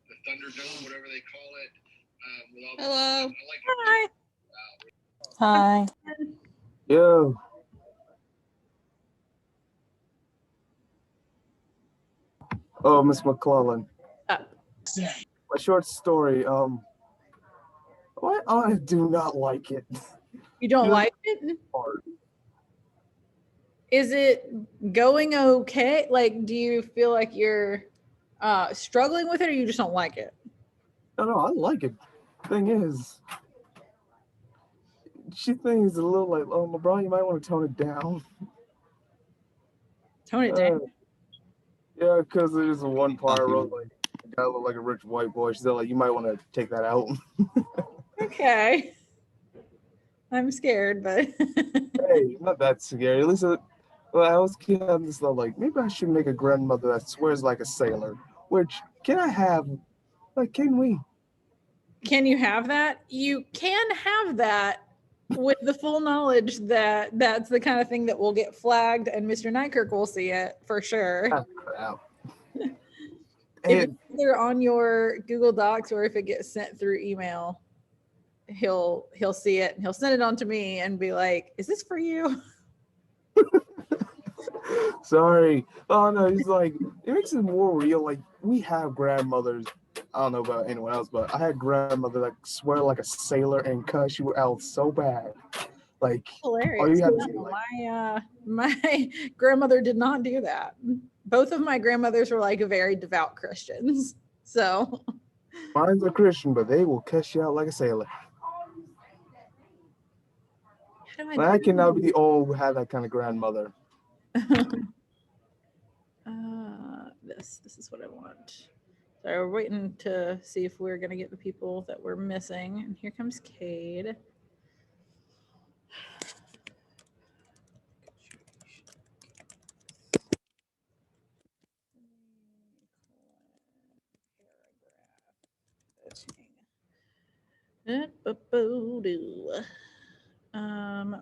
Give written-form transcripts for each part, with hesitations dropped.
the Thunderdome, whatever they call it. With all Hello. Hi. Hi. Yo. Oh, Miss McClellan. My short story. What? I do not like it. You don't like it? Hard. Is it going okay? Like, do you feel like you're struggling with it, or you just don't like it? No, I like it. Thing is, she thinks a little like, oh, LeBron, you might want to tone it down. Tone it down. Yeah, because there's one part where like, the guy looked like a rich white boy. She's like, you might want to take that out. Okay. I'm scared, but Hey, not that scary. At least, well, I was having this thought, like, maybe I should make a grandmother that swears like a sailor. Which, can I have? Like, can we? can you have that? You can have that with the full knowledge that that's the kind of thing that will get flagged, and Mr. Nykirk will see it for sure. Ah, crap. If it's either on your Google Docs or if it gets sent through email, he'll see it and he'll send it on to me and be like, "Is this for you?" Sorry. Oh no, he's like, it makes it more real. Like, we have grandmothers. I don't know about anyone else, but I had grandmother that swear like a sailor and cuss you out so bad. Like, Hilarious. all you have to No, do, like, my grandmother did not do that. Both of my grandmothers were like very devout Christians. So mine's a Christian, but they will cuss you out like a sailor. how do Like, I cannot be the old who had that kind of grandmother. This is what I want. So we're waiting to see if we're gonna get the people that we're missing. And here comes Cade.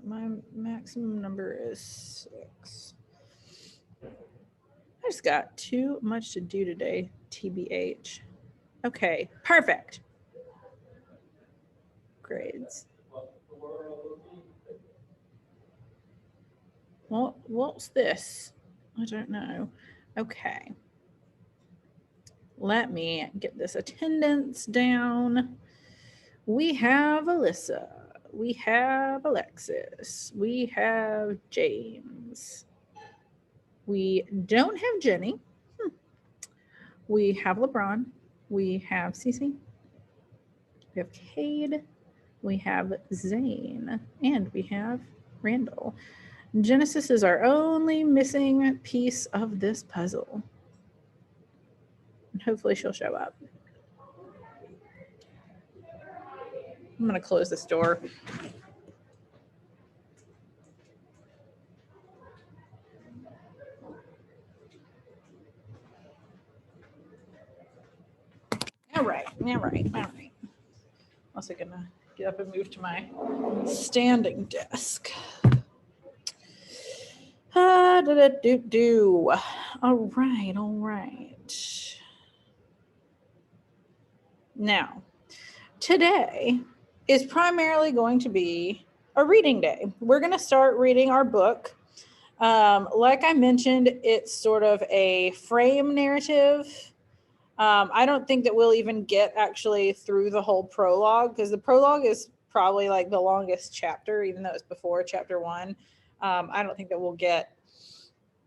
My maximum number is 6. I just got too much to do today, TBH. Okay, perfect. Grades. What's this? I don't know. Okay. Let me get this attendance down. We have Alyssa. We have Alexis. We have James. We don't have Jenny. We have LeBron. We have Cece. We have Cade. We have Zane. And we have Randall. Genesis is our only missing piece of this puzzle. And hopefully she'll show up. I'm going to close this door. All right. Also going to get up and move to my standing desk. All right. Now, today is primarily going to be a reading day. We're going to start reading our book. Like I mentioned, it's sort of a frame narrative. I don't think that we'll even get actually through the whole prologue, because the prologue is probably like the longest chapter, even though it's before chapter 1. I don't think that we'll get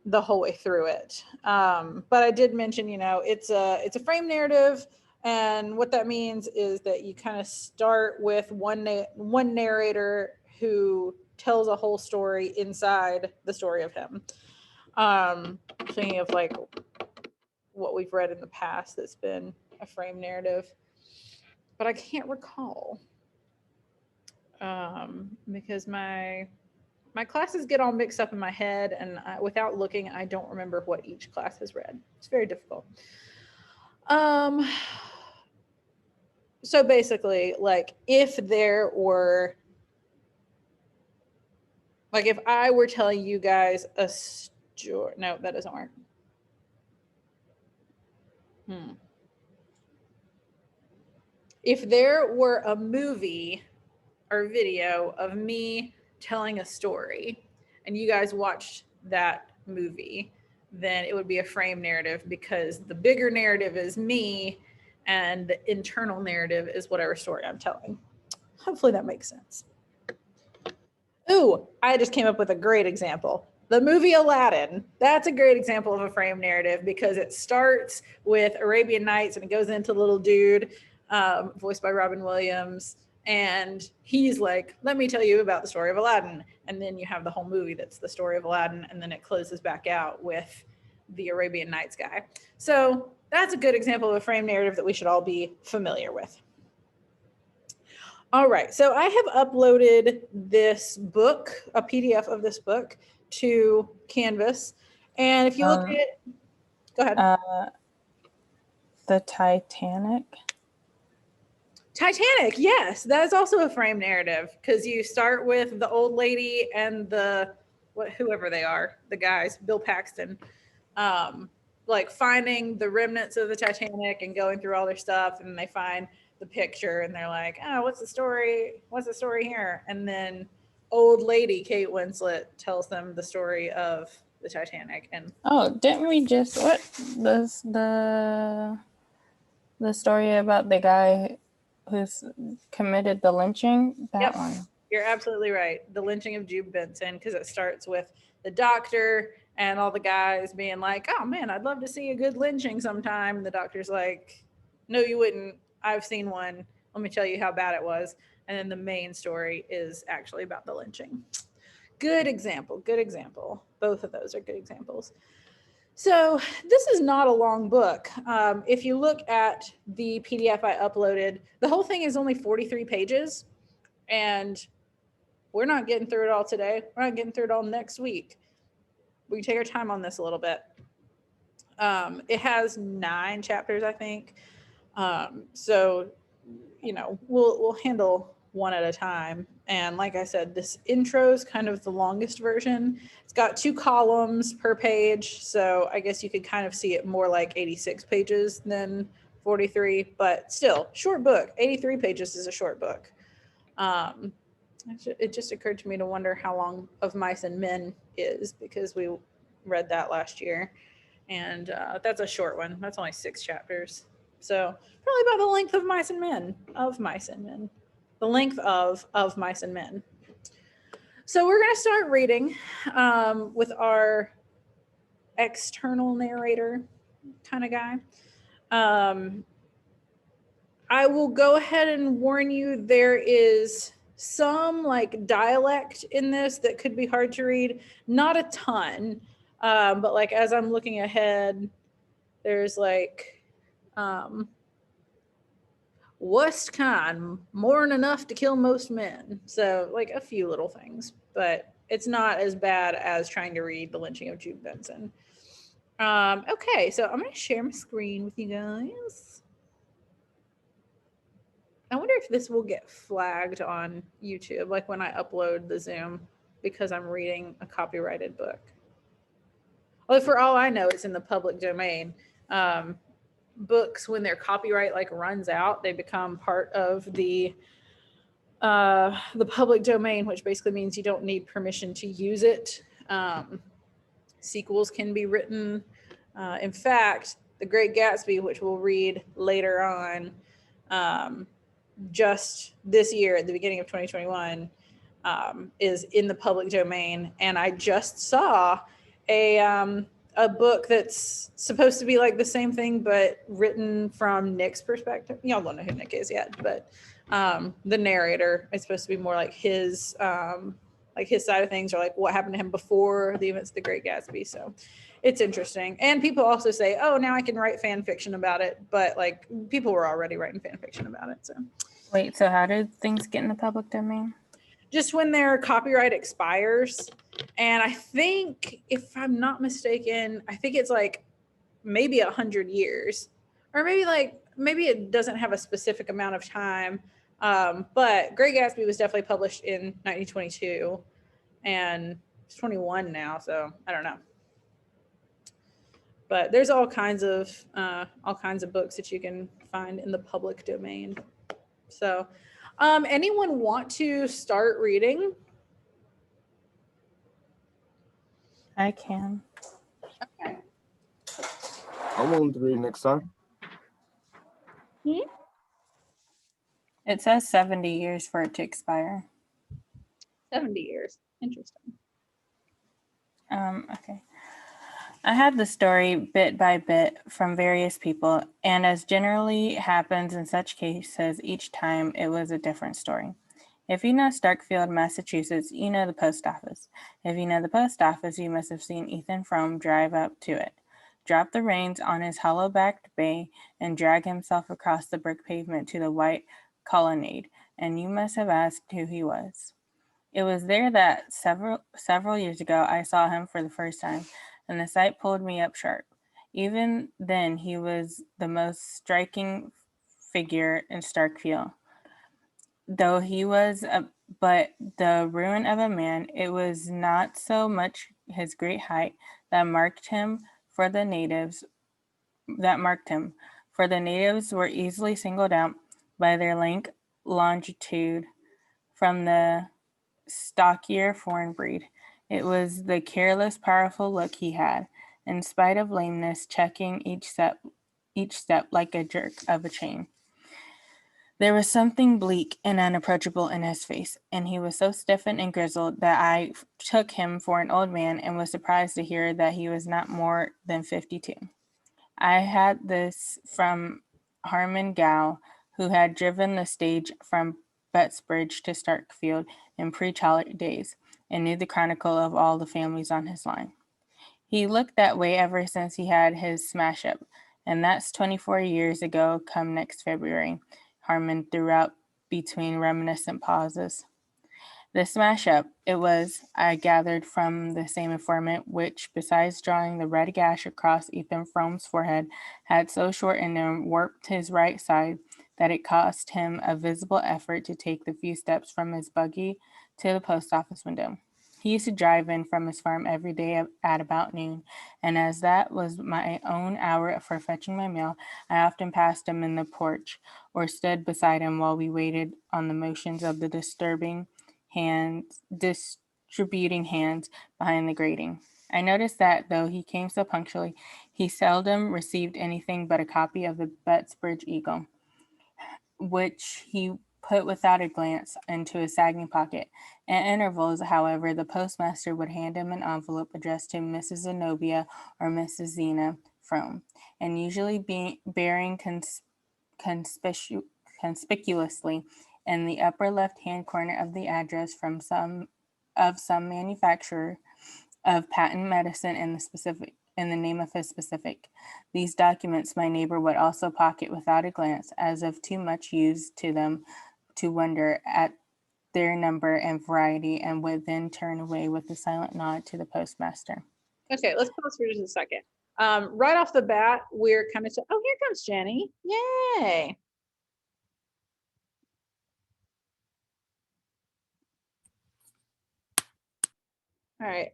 the whole way through it. But I did mention, it's a frame narrative. And what that means is that you kind of start with one narrator who tells a whole story inside the story of him. Thinking of like what we've read in the past that's been a frame narrative, but I can't recall because my classes get all mixed up in my head, and without looking, I don't remember what each class has read. It's very difficult. So basically, like if I were telling you guys a story, no, that doesn't work. If there were a movie or video of me telling a story and you guys watched that movie, then it would be a frame narrative because the bigger narrative is me and the internal narrative is whatever story I'm telling. Hopefully that makes sense. Ooh, I just came up with a great example. The movie Aladdin. That's a great example of a frame narrative because it starts with Arabian Nights and it goes into little dude, voiced by Robin Williams. And he's like, let me tell you about the story of Aladdin. And then you have the whole movie that's the story of Aladdin. And then it closes back out with the Arabian Nights guy. So that's a good example of a frame narrative that we should all be familiar with. All right, so I have uploaded this book, a PDF of this book, to Canvas. And if you look at it, go ahead. The Titanic. Titanic, yes, that is also a frame narrative because you start with the old lady and whoever they are, the guys, Bill Paxton, like finding the remnants of the Titanic and going through all their stuff, and they find the picture and they're like, oh, what's the story? What's the story here? And then old lady Kate Winslet tells them the story of the Titanic. And didn't we just the story about the guy who's committed the lynching? That one. You're absolutely right. The lynching of Jude Benson, because it starts with the doctor and all the guys being like, oh man, I'd love to see a good lynching sometime. And the doctor's like, no, you wouldn't. I've seen one. Let me tell you how bad it was. And then the main story is actually about the lynching. Good example. Good example. Both of those are good examples. So this is not a long book. If you look at the PDF I uploaded, the whole thing is only 43 pages. And we're not getting through it all today. We're not getting through it all next week. We can take our time on this a little bit. It has 9 chapters, I think. So, you know, we'll handle one at a time. And like I said, this intro is kind of the longest version. It's got 2 columns per page. So I guess you could kind of see it more like 86 pages than 43, but still short book. 83 pages is a short book. It just occurred to me to wonder how long Of Mice and Men is because we read that last year. And that's a short one. That's only 6 chapters. So probably about the length of Mice and Men, of Mice and Men, the length of Mice and Men. So we're going to start reading with our external narrator kind of guy. I will go ahead and warn you, there is some like dialect in this that could be hard to read. Not a ton, but like as I'm looking ahead, there's like, worst kind, more than enough to kill most men. So like a few little things, but it's not as bad as trying to read The Lynching of Jude Benson. Okay, so I'm going to share my screen with you guys. I wonder if this will get flagged on YouTube, like when I upload the Zoom, because I'm reading a copyrighted book. Well, for all I know, it's in the public domain. Books, when their copyright like runs out, they become part of the public domain, which basically means you don't need permission to use it. Sequels can be written. In fact, The Great Gatsby, which we'll read later on, just this year at the beginning of 2021, is in the public domain. And I just saw a book that's supposed to be like the same thing, but written from Nick's perspective. Y'all don't know who Nick is yet, but the narrator is supposed to be more like his side of things, or like what happened to him before the events of The Great Gatsby. So it's interesting. And people also say, oh, now I can write fan fiction about it. But like people were already writing fan fiction about it. So wait, so how did things get in the public domain? Just when their copyright expires. And I think, if I'm not mistaken, I think it's like maybe 100 years, or maybe it doesn't have a specific amount of time. But Great Gatsby was definitely published in 1922, and it's 21 now, so I don't know. But there's all kinds of books that you can find in the public domain. So, anyone want to start reading? I can. Okay. I'm willing to read next time. It says 70 years for it to expire. 70 years. Interesting. Okay. I had the story bit by bit from various people, and as generally happens in such cases, each time it was a different story. If you know Starkfield, Massachusetts, you know the post office. If you know the post office, you must have seen Ethan Frome drive up to it, drop the reins on his hollow-backed bay, and drag himself across the brick pavement to the white colonnade, and you must have asked who he was. It was there that several years ago I saw him for the first time, and the sight pulled me up sharp. Even then, he was the most striking figure in Starkfield. Though he was but the ruin of a man, it was not so much his great height that marked him, for the natives were easily singled out by their lank longitude from the stockier foreign breed. It was the careless, powerful look he had, in spite of lameness, checking each step like a jerk of a chain. There was something bleak and unapproachable in his face, and he was so stiffened and grizzled that I took him for an old man and was surprised to hear that he was not more than 52. I had this from Harmon Gow, who had driven the stage from Bettsbridge to Starkfield in pre-Charlotte days, and knew the chronicle of all the families on his line. He looked that way ever since he had his smash-up, and that's 24 years ago come next February, Harmon threw out between reminiscent pauses. The smash-up, it was, I gathered from the same informant, which, besides drawing the red gash across Ethan Frome's forehead, had so shortened and warped his right side that it cost him a visible effort to take the few steps from his buggy to the post office window. He used to drive in from his farm every day at about noon, and as that was my own hour for fetching my mail, I often passed him in the porch or stood beside him while we waited on the motions of the distributing hands behind the grating. I noticed that, though he came so punctually, he seldom received anything but a copy of the Bettsbridge Eagle, which he put without a glance into his sagging pocket. At intervals, however, the postmaster would hand him an envelope addressed to Mrs. Zenobia or Mrs. Zena Frome, and usually bearing conspicuously in the upper left-hand corner of the address from some manufacturer of patent medicine in the name of his specific. These documents my neighbor would also pocket without a glance, as of too much use to them to wonder at their number and variety, and would then turn away with a silent nod to the postmaster. Okay, let's pause for just a second. Right off the bat, we're kind of oh, here comes Jenny. Yay. All right,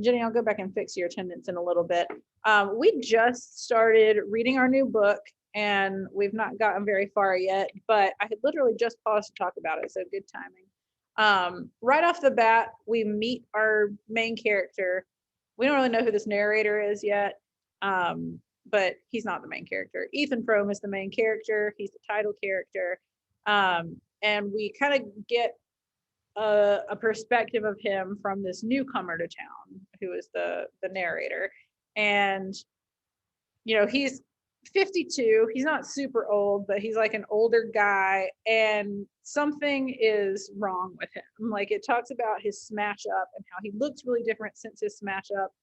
Jenny, I'll go back and fix your attendance in a little bit. We just started reading our new book, and we've not gotten very far yet, but I had literally just paused to talk about it, so good timing. Right off the bat, we meet our main character. We don't really know who this narrator is yet, but he's not the main character. Ethan Frome is the main character. He's the title character, and we kind of get a perspective of him from this newcomer to town, who is the narrator. And he's 52. He's not super old, but he's like an older guy, and something is wrong with him. Like, it talks about his smash up and how he looks really different since his smash up.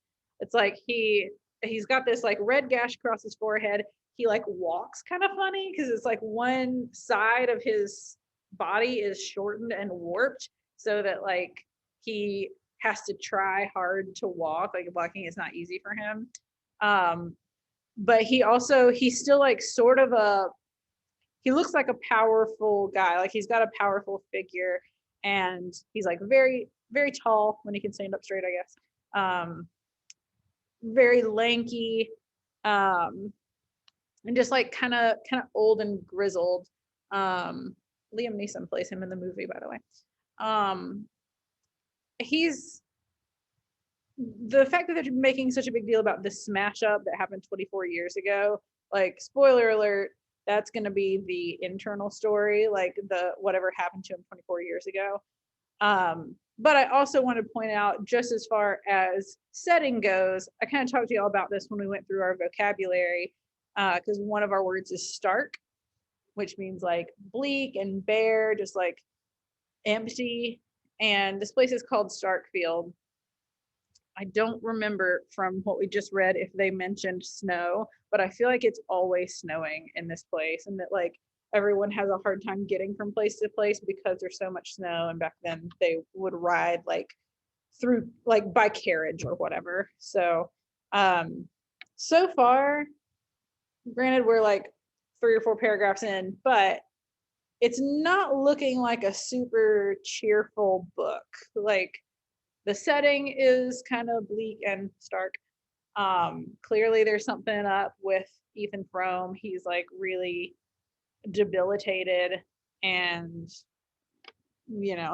It's like he's got this like red gash across his forehead. He like walks kind of funny because it's like one side of his body is shortened and warped, so that like he has to try hard to walk. Like, walking is not easy for him. But he's still like sort of he looks like a powerful guy. Like, he's got a powerful figure, and he's like very, very tall when he can stand up straight, I guess. Very lanky, And just like kind of old and grizzled. Liam Neeson plays him in the movie, by the way. He's the fact that they're making such a big deal about this smash up that happened 24 years ago. Like, spoiler alert, that's going to be the internal story, like the whatever happened to him 24 years ago. But I also want to point out, just as far as setting goes, I kind of talked to y'all about this when we went through our vocabulary, because one of our words is stark, which means like bleak and bare, just like empty. And this place is called Starkfield. I don't remember from what we just read if they mentioned snow, but I feel like it's always snowing in this place, and that like everyone has a hard time getting from place to place because there's so much snow. And back then they would ride like through, like by carriage or whatever. So so far, granted we're like 3 or 4 paragraphs in, but it's not looking like a super cheerful book. Like, the setting is kind of bleak and stark. Clearly there's something up with Ethan Frome. He's like really debilitated, and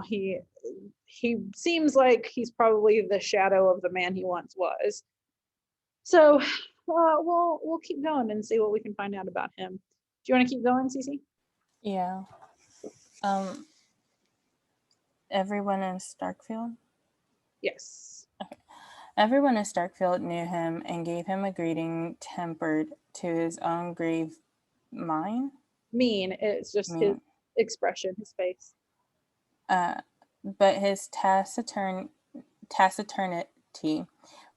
he seems like he's probably the shadow of the man he once was. So we'll keep going and see what we can find out about him. Do you want to keep going, Cece? Yeah. Everyone in Starkfield? Yes. Okay. Everyone in Starkfield knew him and gave him a greeting tempered to his own grave mine. Mean. It's just Mean. his expression, his face. But his taciturnity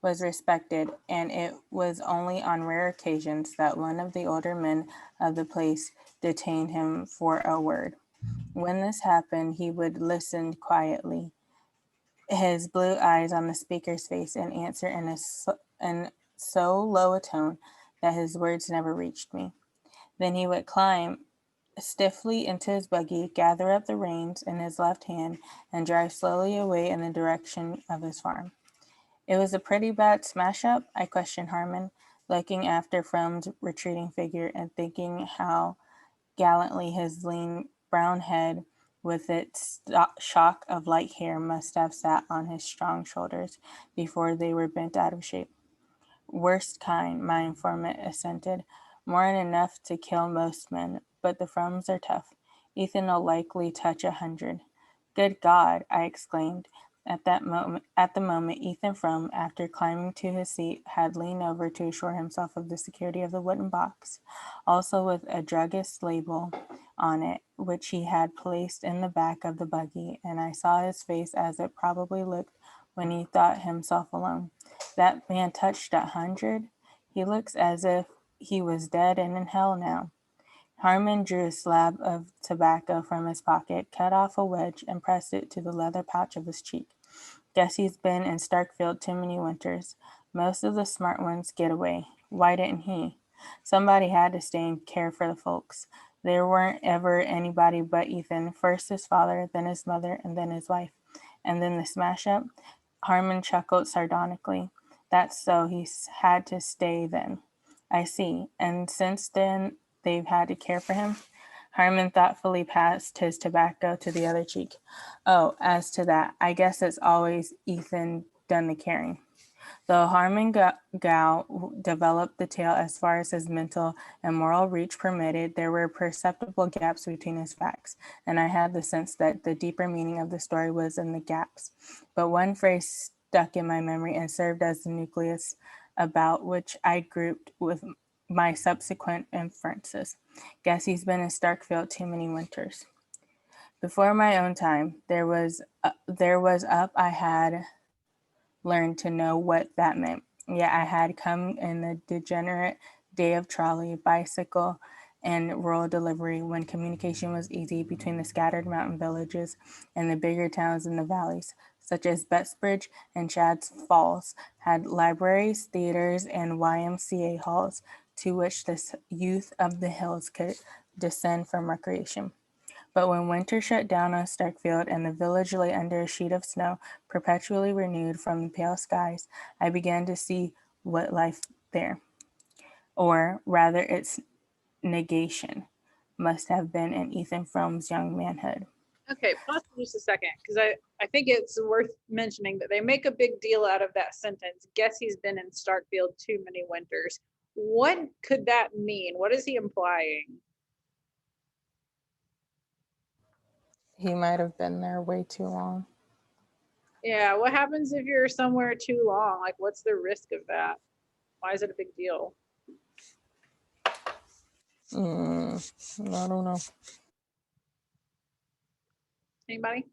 was respected, and it was only on rare occasions that one of the older men of the place detained him for a word. When this happened, he would listen quietly, his blue eyes on the speaker's face, and answer in so low a tone that his words never reached me. Then he would climb stiffly into his buggy, gather up the reins in his left hand, and drive slowly away in the direction of his farm. It was a pretty bad smash-up, I questioned Harmon, looking after Frome's retreating figure and thinking how gallantly his lean brown head with its shock of light hair must have sat on his strong shoulders before they were bent out of shape. Worst kind, my informant assented. More than enough to kill most men, but the Fromes are tough. Ethan'll likely touch 100. Good God, I exclaimed. At the moment, Ethan Frome, after climbing to his seat, had leaned over to assure himself of the security of the wooden box, also with a druggist label on it, which he had placed in the back of the buggy, and I saw his face as it probably looked when he thought himself alone. That man touched 100? He looks as if he was dead and in hell now. Harmon drew a slab of tobacco from his pocket, cut off a wedge, and pressed it to the leather pouch of his cheek. Guess he's been in Starkfield too many winters. Most of the smart ones get away. Why didn't he? Somebody had to stay and care for the folks. There weren't ever anybody but Ethan, first his father, then his mother, and then his wife. And then the smash-up? Harmon chuckled sardonically. That's so, he's had to stay then. I see. And since then, they've had to care for him? Harmon thoughtfully passed his tobacco to the other cheek. Oh, as to that, I guess it's always Ethan done the caring. Though Harmon Gow developed the tale as far as his mental and moral reach permitted, there were perceptible gaps between his facts, and I had the sense that the deeper meaning of the story was in the gaps. But one phrase stuck in my memory and served as the nucleus about which I grouped with my subsequent inferences. Guess he's been in Starkfield too many winters. Before my own time, there was up I had learned to know what that meant. Yet I had come in the degenerate day of trolley, bicycle, and rural delivery when communication was easy between the scattered mountain villages and the bigger towns in the valleys, such as Bettsbridge and Chad's Falls, had libraries, theaters, and YMCA halls to which the youth of the hills could descend from recreation. But when winter shut down on Starkfield and the village lay under a sheet of snow perpetually renewed from the pale skies, I began to see what life there. or rather its negation, must have been in Ethan Frome's young manhood. Okay, pause for just a second, because I think it's worth mentioning that they make a big deal out of that sentence. Guess he's been in Starkfield too many winters. What could that mean? What is he implying? He might have been there way too long. Yeah, what happens if you're somewhere too long? Like, what's the risk of that? Why is it a big deal? I don't know. Anybody?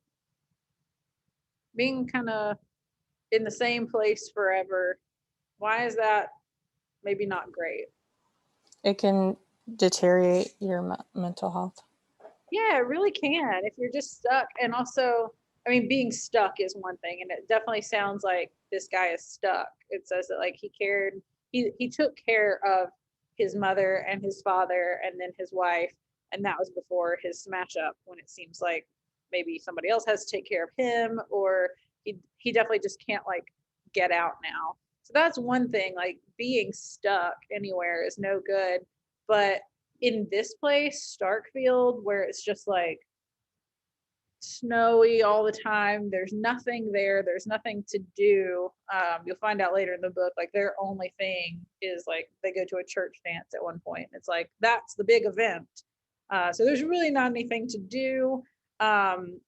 Being kind of in the same place forever, why is that maybe not great? It can deteriorate your mental health. Yeah, it really can if you're just stuck. And also, I mean, being stuck is one thing, and it definitely sounds like this guy is stuck. It says that like he took care of his mother and his father and then his wife, and that was before his smash up, when it seems like maybe somebody else has to take care of him, or he definitely just can't like get out now. So that's one thing, like being stuck anywhere is no good. But in this place, Starkfield, where it's just like snowy all the time, there's nothing there, there's nothing to do. You'll find out later in the book, like their only thing is like they go to a church dance at one point. It's like that's the big event. So there's really not anything to do.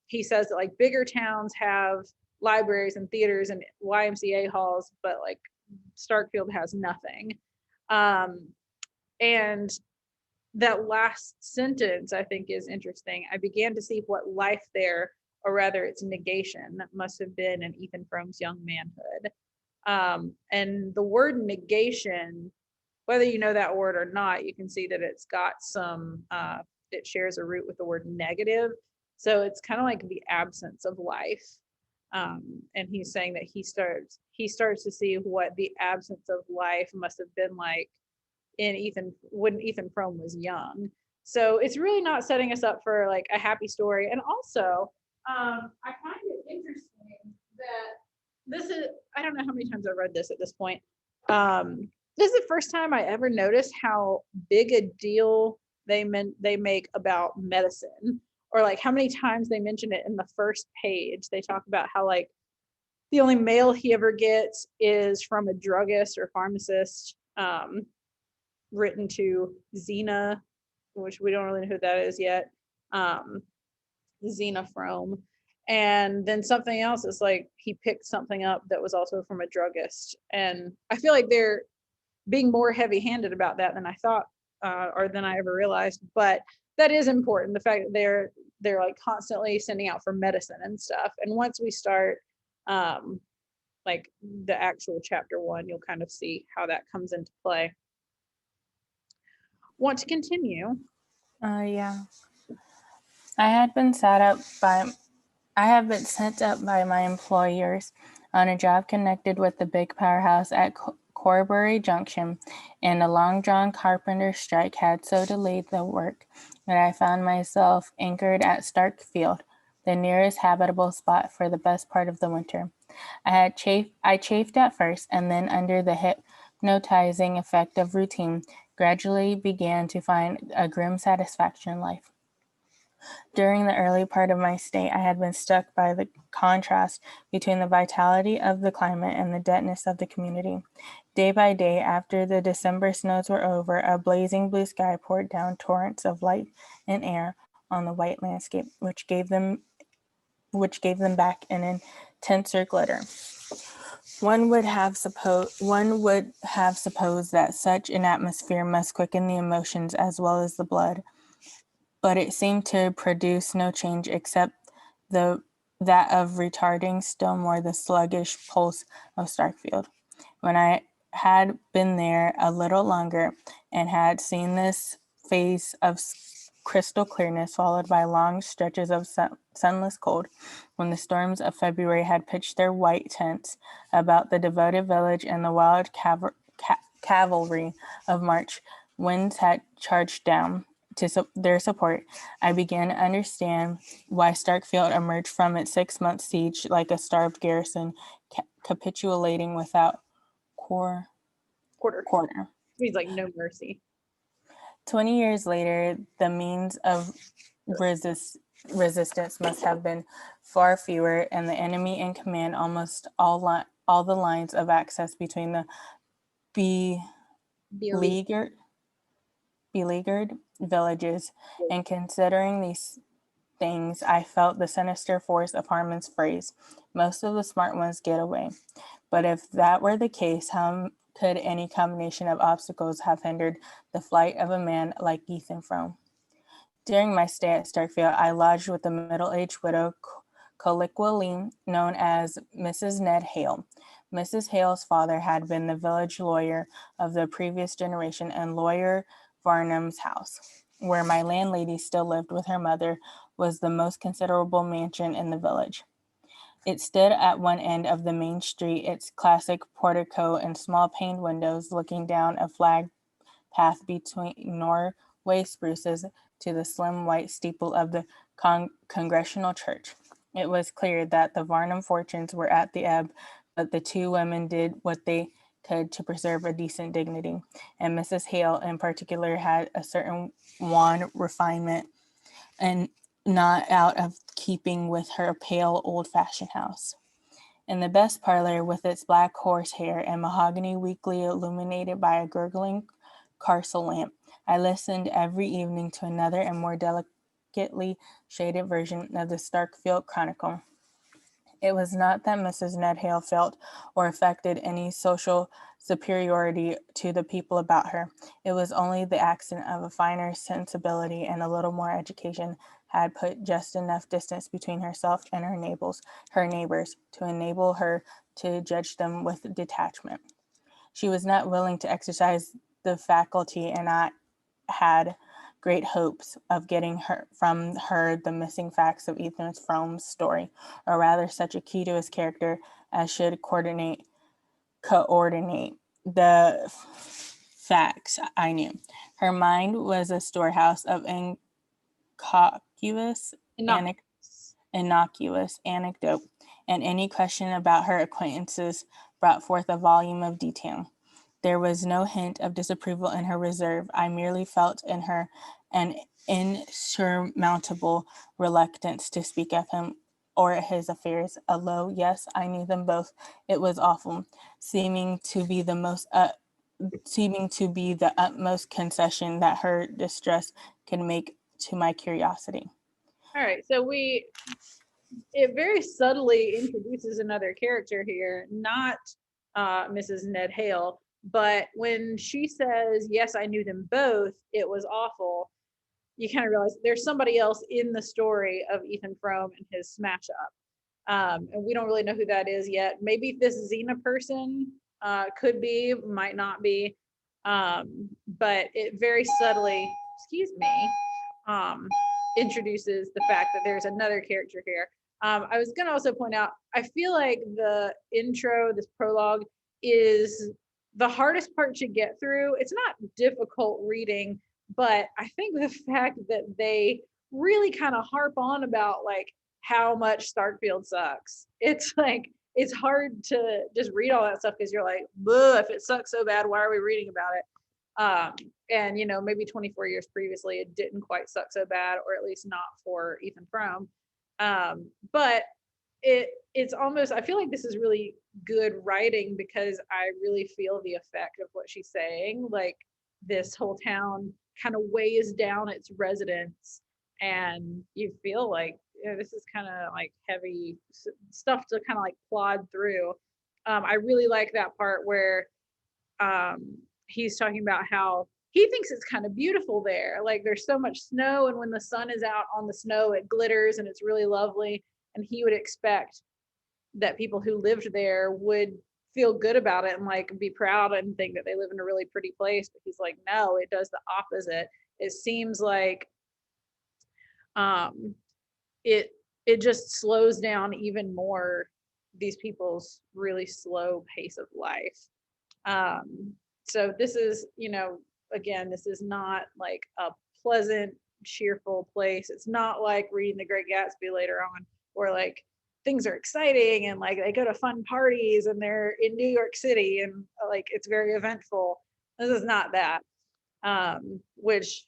He says that like bigger towns have libraries and theaters and YMCA halls, but like Starkfield has nothing. And that last sentence I think is interesting. I began to see what life there, or rather its negation, must have been in Ethan Frome's young manhood. And the word negation, whether you know that word or not, you can see that it's got some, it shares a root with the word negative. So it's kind of like the absence of life. And he's saying that he starts to see what the absence of life must have been like when Ethan Frome was young. So it's really not setting us up for like a happy story. And also, I find it interesting that this is, I don't know how many times I've read this at this point. This is the first time I ever noticed how big a deal they make about medicine, or like how many times they mention it in the first page. They talk about how like the only mail he ever gets is from a druggist or pharmacist, written to Xena, which we don't really know who that is yet. Xena Frome. And then something else is like he picked something up that was also from a druggist. And I feel like they're being more heavy-handed about that than I thought, or than I ever realized. But that is important, the fact that they're like constantly sending out for medicine and stuff. And once we start like the actual chapter 1, you'll kind of see how that comes into play. Want to continue? Yeah. I have been sent up by my employers on a job connected with the big powerhouse at Corbury Junction, and a long-drawn carpenter strike had so delayed the work that I found myself anchored at Starkfield, the nearest habitable spot, for the best part of the winter. I chafed at first, and then under the hypnotizing effect of routine, gradually began to find a grim satisfaction in life. During the early part of my stay, I had been struck by the contrast between the vitality of the climate and the deadness of the community. Day by day, after the December snows were over, a blazing blue sky poured down torrents of light and air on the white landscape, which gave them back an intenser glitter. One would have supposed that such an atmosphere must quicken the emotions as well as the blood, but it seemed to produce no change except that of retarding still more the sluggish pulse of Starkfield. When I had been there a little longer and had seen this phase of crystal clearness followed by long stretches of sunless cold, when the storms of February had pitched their white tents about the devoted village and the wild cavalry of March winds had charged down to their support, I began to understand why Starkfield emerged from its 6-month siege like a starved garrison, capitulating without quarter. He's like, no mercy. 20 years later, the means of resistance must have been far fewer, and the enemy in command almost all the lines of access between the beleaguered villages. And considering these things, I felt the sinister force of Harmon's phrase, most of the smart ones get away. But if that were the case, how could any combination of obstacles have hindered the flight of a man like Ethan Frome? During my stay at Starkfield, I lodged with a middle-aged widow, colloquially known as Mrs. Ned Hale. Mrs. Hale's father had been the village lawyer of the previous generation, and Lawyer Varnum's house, where my landlady still lived with her mother, was the most considerable mansion in the village. It stood at one end of the main street, its classic portico and small paned windows looking down a flagged path between Norway spruces to the slim white steeple of the Congregational Church. It was clear that the Varnum fortunes were at the ebb, but the two women did what they could to preserve a decent dignity, and Mrs. Hale in particular had a certain wan refinement and not out of keeping with her pale old-fashioned house. In the best parlor, with its black horsehair and mahogany weakly illuminated by a gurgling carcel lamp, I listened every evening to another and more delicately shaded version of the Starkfield Chronicle. It was not that Mrs. Ned Hale felt or affected any social superiority to the people about her. It was only the accent of a finer sensibility and a little more education had put just enough distance between herself and her neighbors, to enable her to judge them with detachment. She was not willing to exercise the faculty, and I had great hopes of getting from her the missing facts of Ethan Frome's story, or rather such a key to his character as should coordinate the facts I knew. Her mind was a storehouse of innocuous anecdote, and any question about her acquaintances brought forth a volume of detail. There was no hint of disapproval in her reserve. I merely felt in her an insurmountable reluctance to speak of him or his affairs. A low, yes, I knew them both. It was awful, seeming to be the utmost concession that her distress could make to my curiosity. All right, so it very subtly introduces another character here, not Mrs. Ned Hale, but when she says, yes, I knew them both, it was awful, you kind of realize there's somebody else in the story of Ethan Frome and his smash up. And we don't really know who that is yet. Maybe this Xena person could be, might not be. But it very subtly, introduces the fact that there's another character here. I was going to also point out, I feel like the intro, this prologue, is the hardest part to get through. It's not difficult reading, but I think the fact that they really kind of harp on about like how much Starkfield sucks. It's like, it's hard to just read all that stuff because you're like, if it sucks so bad, why are we reading about it? And, you know, maybe 24 years previously, it didn't quite suck so bad, or at least not for Ethan Frome. But it's almost, I feel like this is really good writing because I really feel the effect of what she's saying. Like this whole town kind of weighs down its residents, and you feel like, you know, this is kind of like heavy stuff to kind of like plod through. I really like that part where he's talking about how he thinks it's kind of beautiful there. Like there's so much snow, and when the sun is out on the snow, it glitters and it's really lovely. And he would expect that people who lived there would feel good about it and like be proud and think that they live in a really pretty place. But he's like, no, it does the opposite. It seems like it just slows down even more these people's really slow pace of life. So this is, you know, again, this is not like a pleasant, cheerful place. It's not like reading The Great Gatsby later on, where like things are exciting and like they go to fun parties and they're in New York City and like it's very eventful. This is not that. Which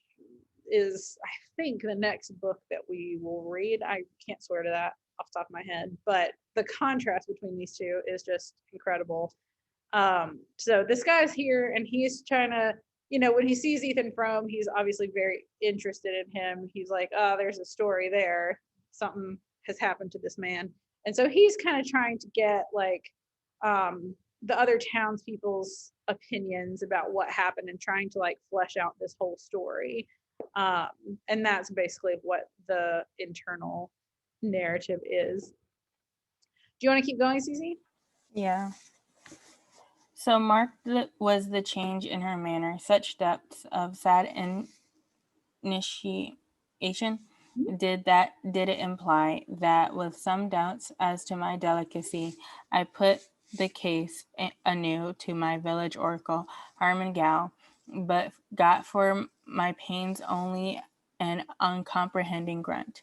is, I think, the next book that we will read. I can't swear to that off the top of my head, but the contrast between these two is just incredible. So this guy's here and he's trying to, when he sees Ethan Frome, he's obviously very interested in him. He's like, oh, there's a story there. Something has happened to this man. And so he's kind of trying to get like the other townspeople's opinions about what happened and trying to like flesh out this whole story. And that's basically what the internal narrative is. Do you want to keep going, Cece? Yeah. So marked was the change in her manner, such depths of sad initiation. Did it imply that with some doubts as to my delicacy, I put the case anew to my village oracle, Harmon Gow, but got for my pains only an uncomprehending grunt.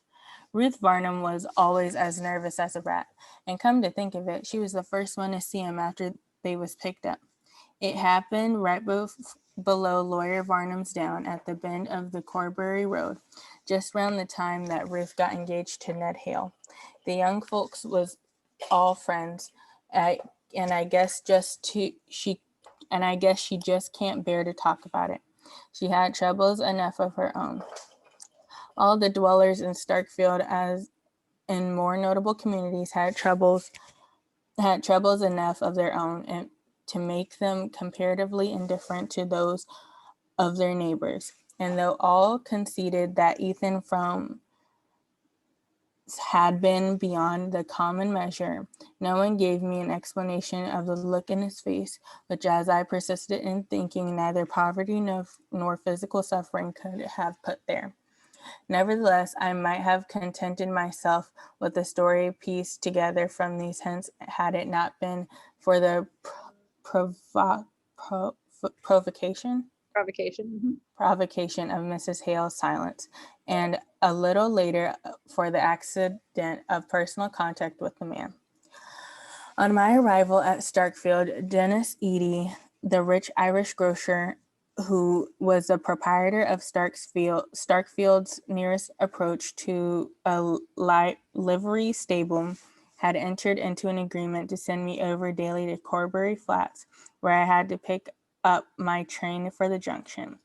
Ruth Varnum was always as nervous as a rat, and come to think of it, she was the first one to see him after they was picked up. It happened right below Lawyer Varnum's down at the bend of the Corbury Road, just round the time that Ruth got engaged to Ned Hale. The young folks was all friends, and I guess she just can't bear to talk about it. She had troubles enough of her own. All the dwellers in Starkfield, as in more notable communities, had troubles enough of their own, and to make them comparatively indifferent to those of their neighbors. And though all conceded that Ethan Frome had been beyond the common measure, no one gave me an explanation of the look in his face, which, as I persisted in thinking, neither poverty nor physical suffering could have put there. Nevertheless, I might have contented myself with a story pieced together from these hints had it not been for the provocation of Mrs. Hale's silence, and a little later for the accident of personal contact with the man. On my arrival at Starkfield, Dennis Eady, the rich Irish grocer who was the proprietor of Starkfield's nearest approach to a livery stable, had entered into an agreement to send me over daily to Corbury Flats, where I had to pick up my train for the junction.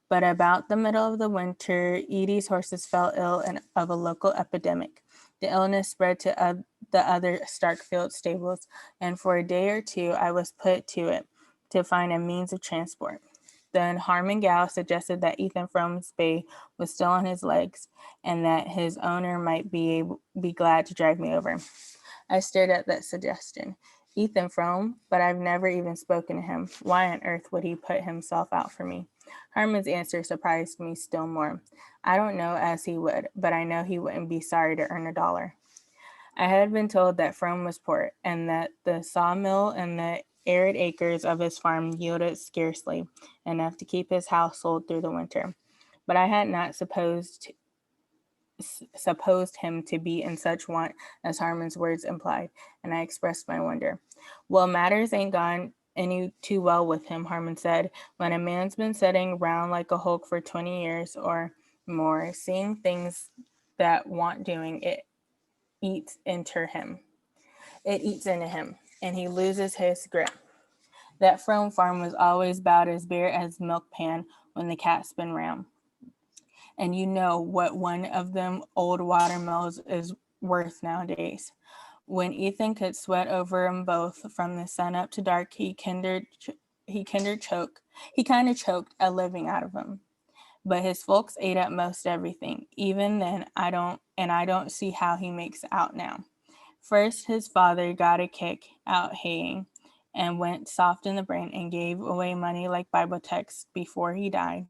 But about the middle of the winter, Edie's horses fell ill of a local epidemic. The illness spread to the other Starkfield stables, and for a day or two I was put to it to find a means of transport. Then Harmon Gow suggested that Ethan Frome's bay was still on his legs, and that his owner might be glad to drive me over. I stared at that suggestion. Ethan Frome? But I've never even spoken to him. Why on earth would he put himself out for me? Harmon's answer surprised me still more. I don't know as he would, but I know he wouldn't be sorry to earn $1. I had been told that Frome was poor, and that the sawmill and the arid acres of his farm yielded scarcely enough to keep his household through the winter. But I had not supposed him to be in such want as Harmon's words implied, and I expressed my wonder. Well, matters ain't gone any too well with him, Harmon said. When a man's been sitting round like a hulk for 20 years or more, seeing things that want doing, it eats into him, and he loses his grip. That Frome farm was always about as bare as milk pan when the cat's been round. And you know what one of them old watermills is worth nowadays. When Ethan could sweat over them both from the sun up to dark, he kind of choked a living out of them. But his folks ate up most everything. Even then, I don't see how he makes out now. First, his father got a kick out haying and went soft in the brain and gave away money like Bible texts before he died.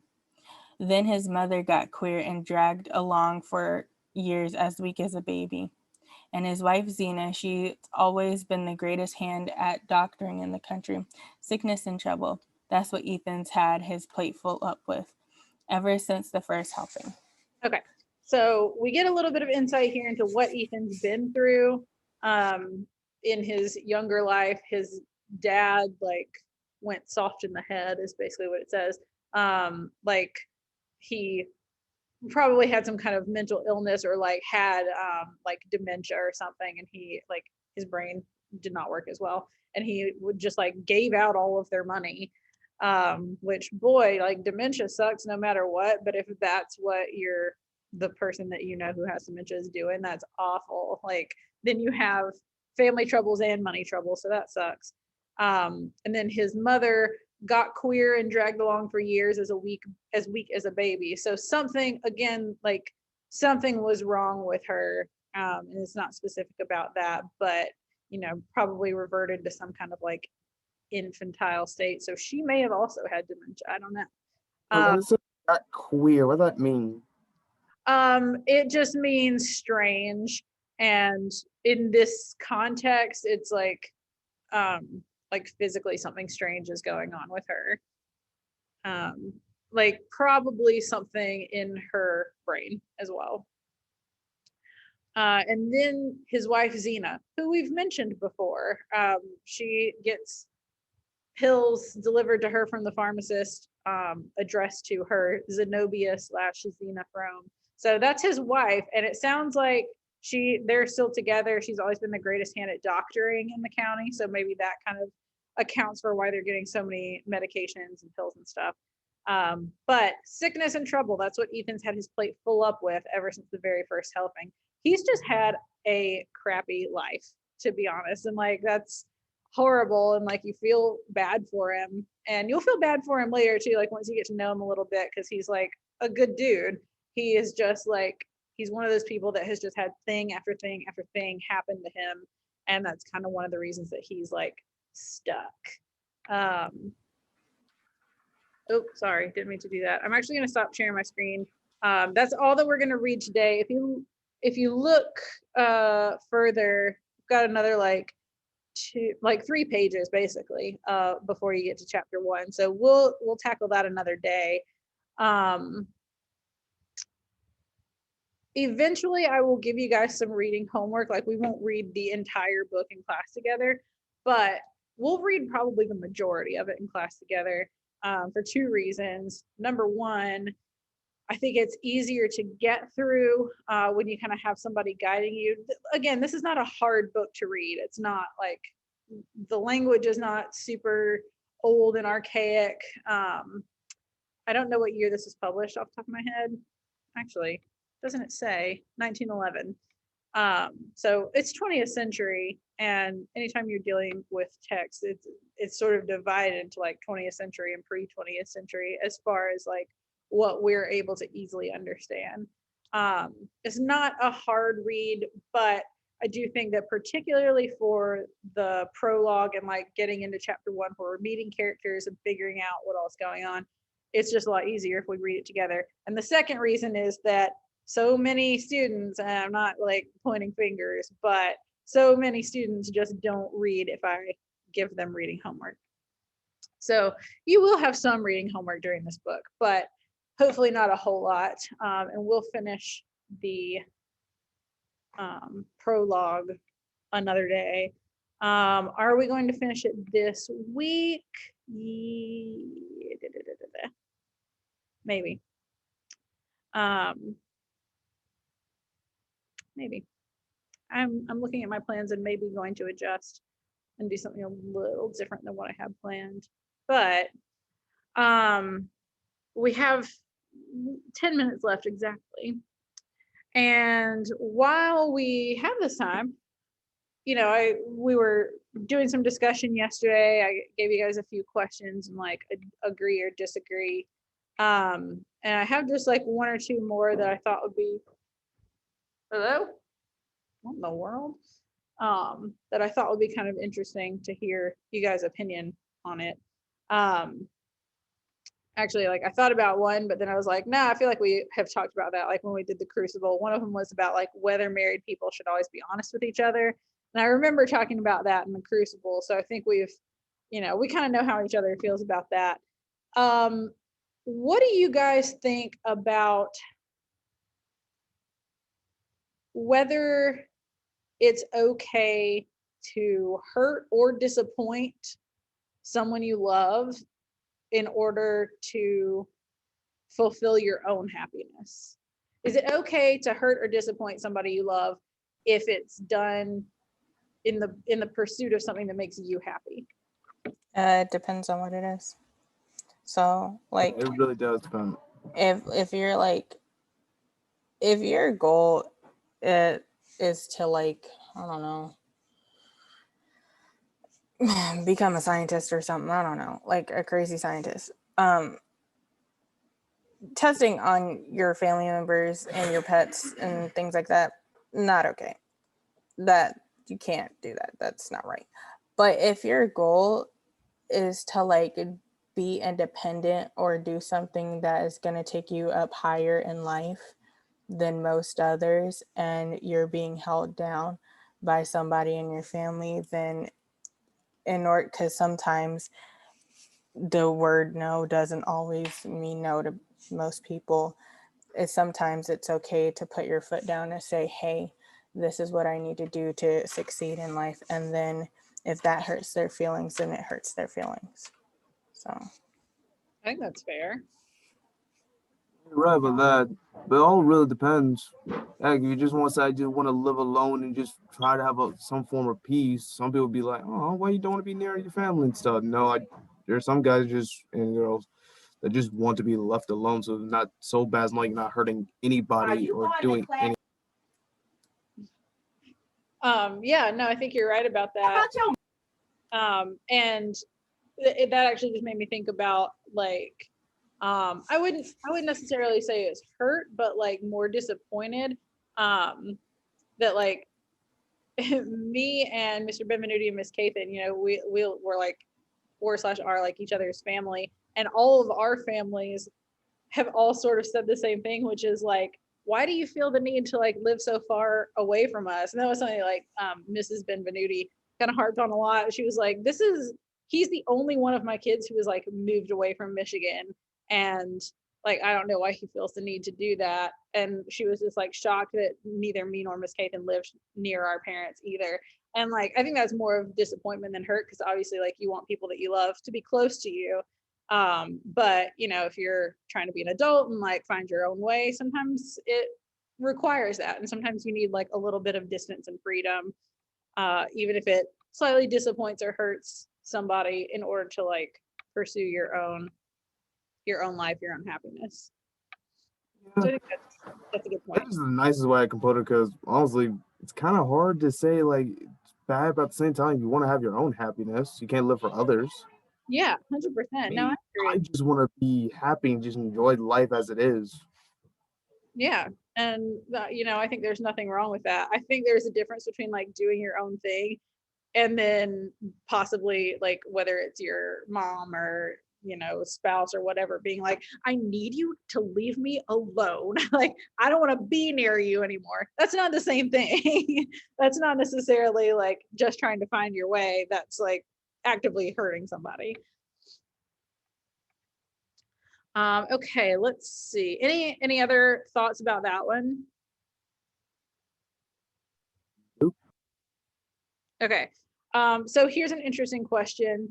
Then his mother got queer and dragged along for years as weak as a baby. And his wife, Zena, she's always been the greatest hand at doctoring in the country. Sickness and trouble. That's what Ethan's had his plate full up with, ever since the first helping. Okay. So we get a little bit of insight here into what Ethan's been through in his younger life. His dad, went soft in the head is basically what it says. Like he probably had some kind of mental illness or like had like dementia or something, and he like his brain did not work as well, and he would just like gave out all of their money. Which boy, like dementia sucks no matter what, but if that's what the person that you know who has dementia is doing, that's awful. Like then you have family troubles and money trouble, so that sucks. And then his mother got queer and dragged along for years as weak as a baby. So something, again, like something was wrong with her. And it's not specific about that, but probably reverted to some kind of like infantile state. So she may have also had dementia. I don't know. When it says got queer, what does that mean? It just means strange, and in this context, it's like physically something strange is going on with her. Like probably something in her brain as well. And then his wife Xena, who we've mentioned before, she gets pills delivered to her from the pharmacist, addressed to her, Zenobia/Xena Frome. So that's his wife, and it sounds like they're still together. She's always been the greatest hand at doctoring in the county, so maybe that kind of accounts for why they're getting so many medications and pills and stuff. But sickness and trouble, that's what Ethan's had his plate full up with ever since the very first helping. He's just had a crappy life, to be honest, and like that's horrible, and like you feel bad for him, and you'll feel bad for him later too, like once you get to know him a little bit, because he's like a good dude. He is just like, he's one of those people that has just had thing after thing after thing happen to him, and that's kind of one of the reasons that he's like stuck. Oh, sorry, didn't mean to do that. I'm actually going to stop sharing my screen. That's all that we're going to read today. If you look further, we've got another like 3 pages basically before you get to chapter 1. So we'll tackle that another day. Eventually I will give you guys some reading homework. Like we won't read the entire book in class together, but we'll read probably the majority of it in class together, for 2 reasons. Number one, I think it's easier to get through when you kind of have somebody guiding you. Again, this is not a hard book to read. It's not like, the language is not super old and archaic. I don't know what year this is published off the top of my head. Actually, doesn't it say 1911? So it's 20th century, and anytime you're dealing with text, it's sort of divided into like 20th century and pre-20th century as far as like what we're able to easily understand. It's not a hard read, but I do think that particularly for the prologue and like getting into chapter 1 where we're meeting characters and figuring out what all's going on, it's just a lot easier if we read it together. And the second reason is that so many students, and I'm not like pointing fingers, but so many students just don't read if I give them reading homework. So you will have some reading homework during this book, but hopefully not a whole lot. And we'll finish the prologue another day. Are we going to finish it this week? Maybe. Maybe. I'm looking at my plans and maybe going to adjust and do something a little different than what I had planned. But we have 10 minutes left exactly. And while we have this time, we were doing some discussion yesterday. I gave you guys a few questions and like agree or disagree. And I have just like 1 or 2 more that I thought would be, hello? What in the world? That I thought would be kind of interesting to hear you guys' opinion on it. Actually, like I thought about one, but then I was like, nah, I feel like we have talked about that. Like when we did the Crucible, one of them was about like whether married people should always be honest with each other. And I remember talking about that in the Crucible. So I think we kind of know how each other feels about that. What do you guys think about whether it's okay to hurt or disappoint someone you love in order to fulfill your own happiness? Is it okay to hurt or disappoint somebody you love if it's done in the pursuit of something that makes you happy? It depends on what it is. So like It really does depend. if you're like, if your goal is to like, I don't know, become a scientist or something, I don't know, like a crazy scientist, testing on your family members and your pets and things like that, not okay. That you can't do that. That's not right. But if your goal is to like be independent or do something that is going to take you up higher in life than most others, and you're being held down by somebody in your family, then in order, because sometimes the word no doesn't always mean no to most people, sometimes it's okay to put your foot down and say, hey, this is what I need to do to succeed in life. And then if that hurts their feelings, then it hurts their feelings. So I think that's fair. You're right about that. But it all really depends. Heck, if you just want to say, I just want to live alone and just try to have some form of peace, some people be like, oh, why you don't want to be near your family and stuff? No, there's some guys just and girls that just want to be left alone, so it's not so bad as like not hurting anybody or doing anything. Yeah, no, I think you're right about that. And that actually just made me think about like, I wouldn't necessarily say it's hurt, but like more disappointed, that like me and Mr. Benvenuti and Miss Cathan, you know, we're like or/are like each other's family, and all of our families have all sort of said the same thing, which is like, why do you feel the need to like live so far away from us? And that was something like Mrs. Benvenuti kind of harped on a lot. She was like, he's the only one of my kids who was like moved away from Michigan. And like, I don't know why he feels the need to do that. And she was just like shocked that neither me nor Miss Cathan lived near our parents either. And like, I think that's more of disappointment than hurt, because obviously like you want people that you love to be close to you. But you know, if you're trying to be an adult and like find your own way, sometimes it requires that. And sometimes you need like a little bit of distance and freedom, even if it slightly disappoints or hurts somebody, in order to like pursue your own life, your own happiness. So I think that's a good point. That is the nicest way I can put it, because honestly, it's kind of hard to say like it's bad, but at the same time, you want to have your own happiness. You can't live for others. Yeah, 100%. No, I I agree. just want to be happy and just enjoy life as it is. Yeah. And you know, I think there's nothing wrong with that. I think there's a difference between like doing your own thing and then possibly like whether it's your mom or you know spouse or whatever being like, I need you to leave me alone. Like, I don't want to be near you anymore. That's not the same thing. That's not necessarily like just trying to find your way. That's like actively hurting somebody. Okay, let's see, any other thoughts about that one? Nope. Okay, so here's an interesting question.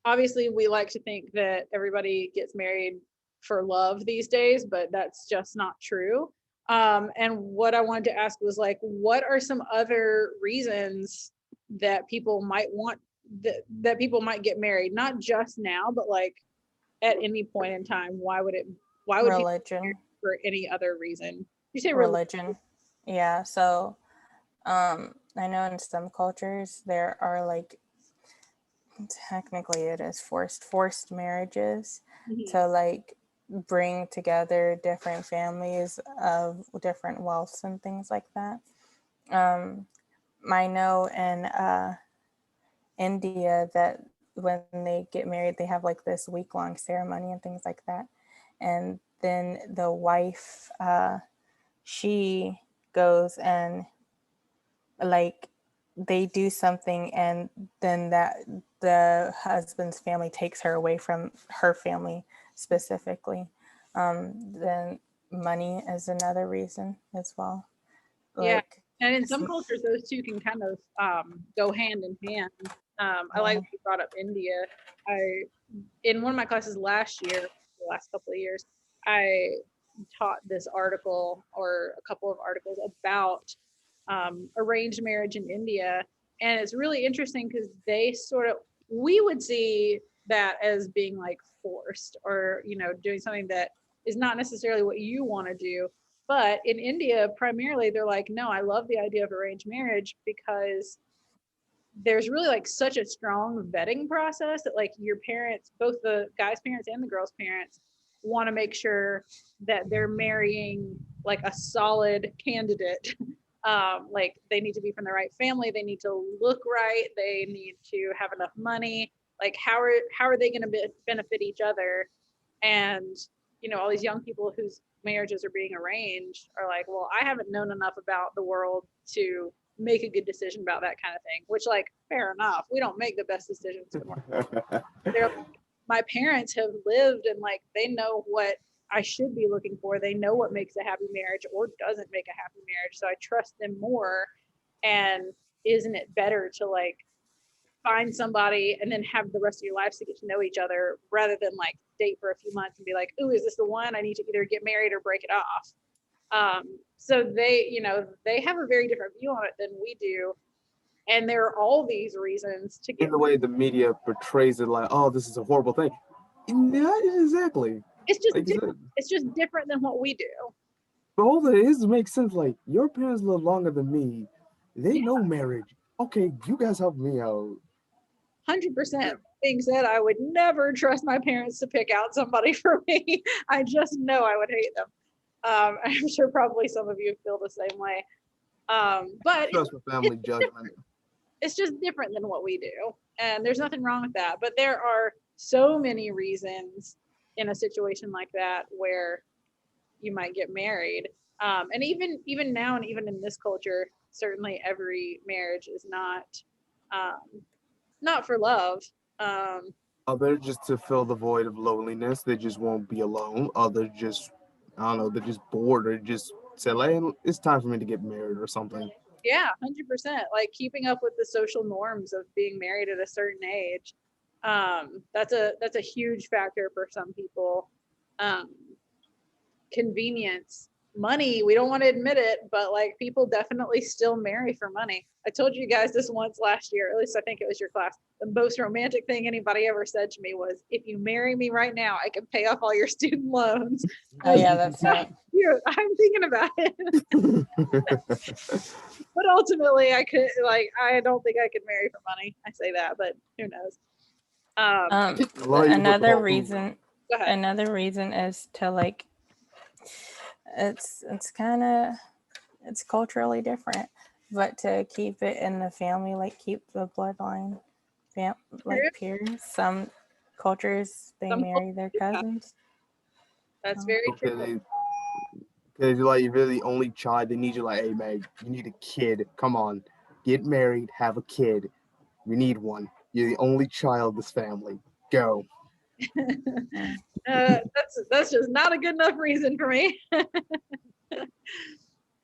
Obviously we like to think that everybody gets married for love these days, but that's just not true. And what I wanted to ask was like, what are some other reasons that people might want that people might get married, not just now, but like at any point in time? Why would people get religion. married for any other reason? You say Religion. Yeah. So I know in some cultures there are like, technically it is forced marriages to like bring together different families of different wealths and things like that. I know in India that when they get married, they have like this week-long ceremony and things like that. And then the wife, she goes and like they do something, and then that the husband's family takes her away from her family specifically. Then money is another reason as well. Yeah. Like, And in some cultures, those two can kind of go hand in hand. I like that you brought up India. In one of my classes last year, the last couple of years, I taught this article or a couple of articles about arranged marriage in India. And it's really interesting because we would see that as being like forced or, doing something that is not necessarily what you want to do. But in India, primarily, they're like, no, I love the idea of arranged marriage because there's really like such a strong vetting process that like your parents, both the guy's parents and the girl's parents, want to make sure that they're marrying like a solid candidate. Like they need to be from the right family, they need to look right, they need to have enough money. Like how are they going to benefit each other? And all these young people whose marriages are being arranged are like, well, I haven't known enough about the world to make a good decision about that kind of thing, which like fair enough, we don't make the best decisions in the world. They're like, my parents have lived and like they know what I should be looking for, they know what makes a happy marriage or doesn't make a happy marriage, so I trust them more. And isn't it better to like find somebody and then have the rest of your lives to get to know each other rather than like date for a few months and be like, oh, is this the one? I need to either get married or break it off. So they have a very different view on it than we do. And there are all these reasons to get In the way the media portrays it, like, oh, this is a horrible thing. Not exactly. It's just Like different. It's just different than what we do. But all that is makes sense. Like, your parents live longer than me. They know marriage. Okay, you guys help me out. 100%. Being said, I would never trust my parents to pick out somebody for me. I just know I would hate them. I'm sure probably some of you feel the same way. But Trust my family judgment. It's just different than what we do. And there's nothing wrong with that. But there are so many reasons in a situation like that where you might get married. And even now and even in this culture, certainly every marriage is not for love. Other just to fill the void of loneliness. They just won't be alone. Other just, I don't know, they're just bored or just say, hey, it's time for me to get married or something. Yeah, 100%. Like keeping up with the social norms of being married at a certain age. That's a huge factor for some people. Convenience, money, we don't want to admit it, but like people definitely still marry for money. I told you guys this once last year, at least I think it was your class. The most romantic thing anybody ever said to me was, if you marry me right now, I can pay off all your student loans. Oh yeah, that's right. I'm thinking about it. But ultimately I don't think I could marry for money. I say that, but who knows? Another reason Go ahead. Another reason is to like, it's culturally different, but to keep it in the family, like keep the bloodline pure. Some cultures they marry their cousins. That's very true. Because you're the only child. They need you like, hey man, you need a kid. Come on, get married, have a kid. We need one. You're the only child of this family. Go. That's just not a good enough reason for me.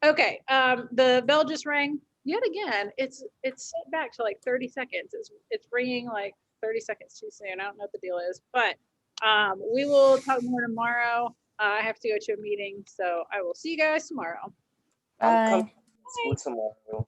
Okay, the bell just rang yet again. It's set back to like 30 seconds. It's ringing like 30 seconds too soon. I don't know what the deal is, but we will talk more tomorrow. I have to go to a meeting, so I will see you guys tomorrow. Bye. I'll come to school tomorrow.